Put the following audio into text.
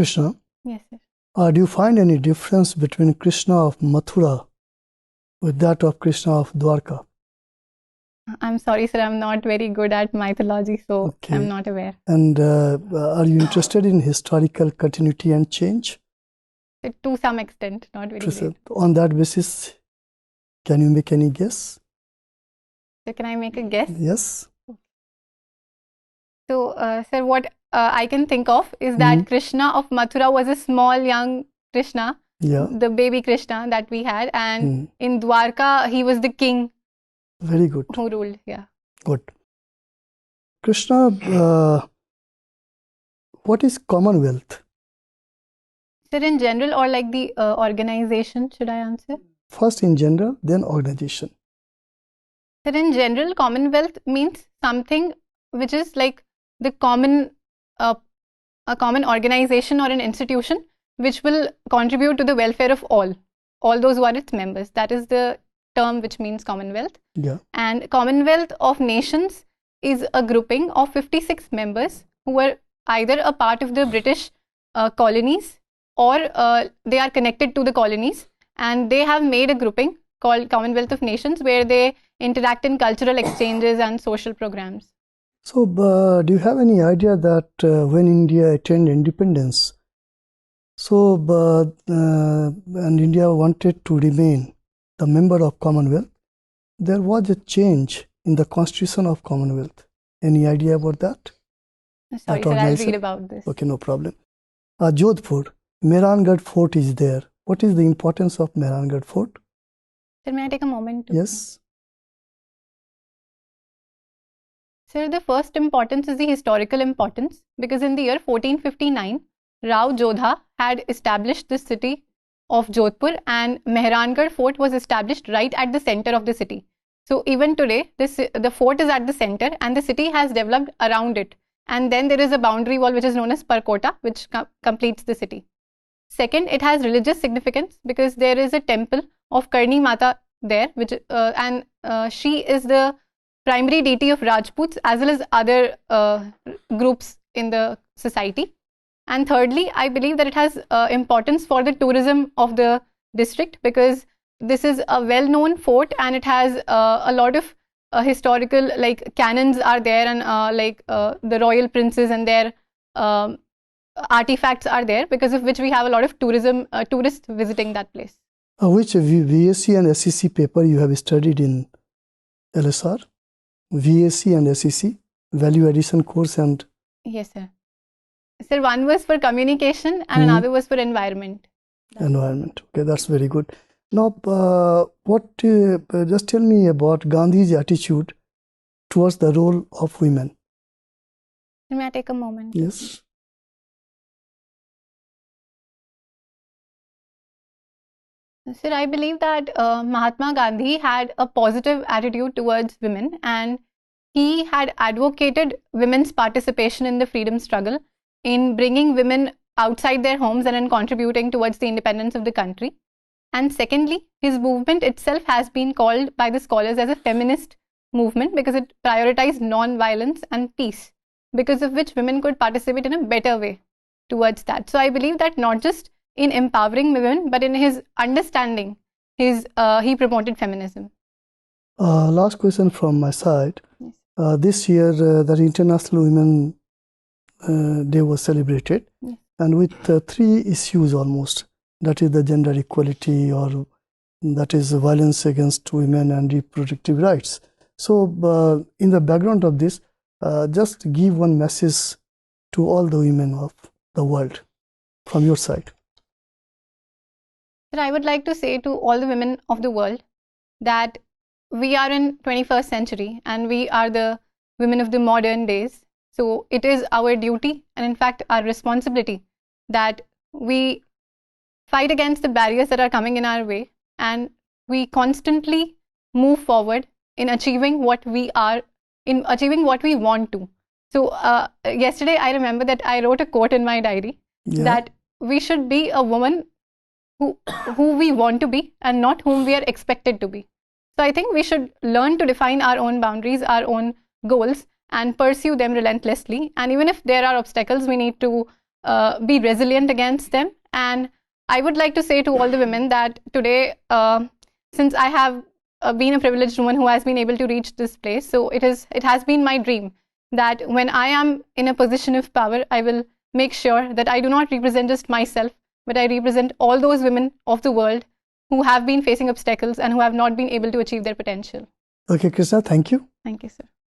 Krishna. Yes, sir. Do you find any difference between Krishna of Mathura with that of Krishna of Dwarka? I'm sorry, sir, I'm not very good at mythology, so Okay. I'm not aware. And are you interested in historical continuity and change? To some extent, not very great. On that basis, can you make any guess? So can I make a guess? Yes. So, sir, what I can think of is that Krishna of Mathura was a small young Krishna, the baby Krishna that we had, and in Dwarka he was the king. Very good. Who ruled, yeah. Good. Krishna, what is Commonwealth? Sir, in general or like the organization, should I answer? First in general, then organization. Sir, in general, Commonwealth means something which is like the common, a common organization or an institution which will contribute to the welfare of all those who are its members. That is the term which means Commonwealth. Yeah. And Commonwealth of Nations is a grouping of 56 members who were either a part of the British colonies or they are connected to the colonies, and they have made a grouping called Commonwealth of Nations where they interact in cultural exchanges and social programs. So, do you have any idea that when India attained independence, so and India wanted to remain the member of Commonwealth, there was a change in the Constitution of Commonwealth. Any idea about that? Sorry, sir, I'll read about this. Okay, no problem. Jodhpur, Mehrangarh Fort is there. What is the importance of Mehrangarh Fort? Sir, may I take a moment? Yes. Sir, the first importance is the historical importance, because in the year 1459, Rao Jodha had established the city of Jodhpur, and Mehrangarh Fort was established right at the center of the city. So even today, the fort is at the center and the city has developed around it. And then there is a boundary wall which is known as Parkota, which completes the city. Second, it has religious significance because there is a temple of Karni Mata there, which and she is the primary deity of Rajputs as well as other groups in the society. And thirdly, I believe that it has importance for the tourism of the district, because this is a well-known fort and it has a lot of historical, like cannons are there, and the royal princes and their artifacts are there, because of which we have a lot of tourists visiting that place. Which VSc and SEC paper you have studied in LSR? VSc and SEC, value addition course and... Yes, sir. Sir, one was for communication and another was for environment. Environment. Okay, that's very good. Now, just tell me about Gandhi's attitude towards the role of women. May I take a moment? Yes. Sir, I believe that Mahatma Gandhi had a positive attitude towards women, and he had advocated women's participation in the freedom struggle, in bringing women outside their homes and in contributing towards the independence of the country. And secondly, his movement itself has been called by the scholars as a feminist movement because it prioritized non-violence and peace, because of which women could participate in a better way towards that. So I believe that not just in empowering women, but in his understanding, he promoted feminism. Last question from my side. Yes. This year, the International Women Day was celebrated, yes, and with 3 issues almost. That is the gender equality, or that is violence against women and reproductive rights. So, in the background of this, just give one message to all the women of the world from your side. Sir, I would like to say to all the women of the world that we are in 21st century and we are the women of the modern days. So it is our duty and in fact our responsibility that we fight against the barriers that are coming in our way, and we constantly move forward in achieving what we are, in achieving what we want to. So yesterday I remember that I wrote a quote in my diary that we should be a woman who we want to be and not whom we are expected to be. So I think we should learn to define our own boundaries, our own goals, and pursue them relentlessly. And even if there are obstacles, we need to be resilient against them. And I would like to say to all the women that today, since I have been a privileged woman who has been able to reach this place, so it has been my dream that when I am in a position of power, I will make sure that I do not represent just myself, but I represent all those women of the world who have been facing obstacles and who have not been able to achieve their potential. Okay, Krishna, thank you. Thank you, sir.